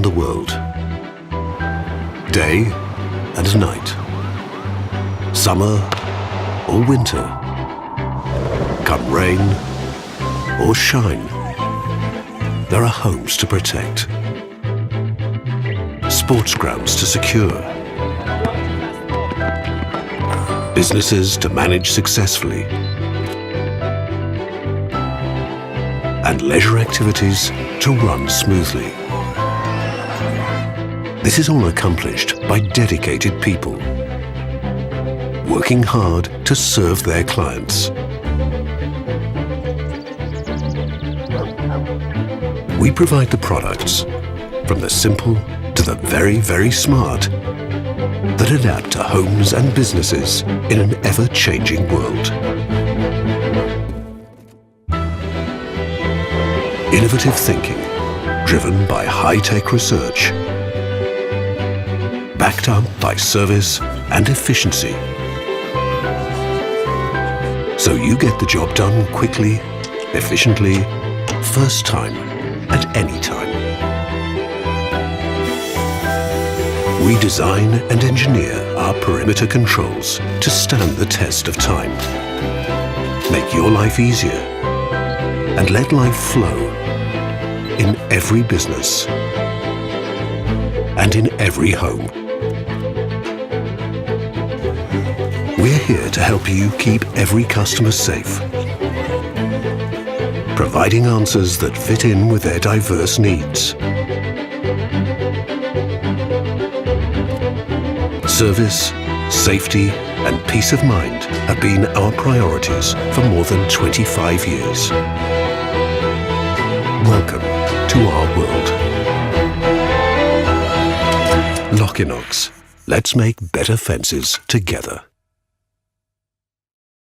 the world. Day and night. Summer or winter. Come rain or shine. There are homes to protect. Sports grounds to secure. Businesses to manage successfully. And leisure activities to run smoothly. This is all accomplished by dedicated people, working hard to serve their clients. We provide the products, from the simple to the very, very smart, that adapt to homes and businesses in an ever-changing world. Innovative thinking, driven by high-tech research, backed up by service and efficiency. So you get the job done quickly, efficiently, first time, at any time. We design and engineer our perimeter controls to stand the test of time. Make your life easier and let life flow in every business and in every home. We're here to help you keep every customer safe, providing answers that fit in with their diverse needs. Service, safety, and peace of mind have been our priorities for more than 25 years. Welcome to our world. Lockinox. Let's make better fences together.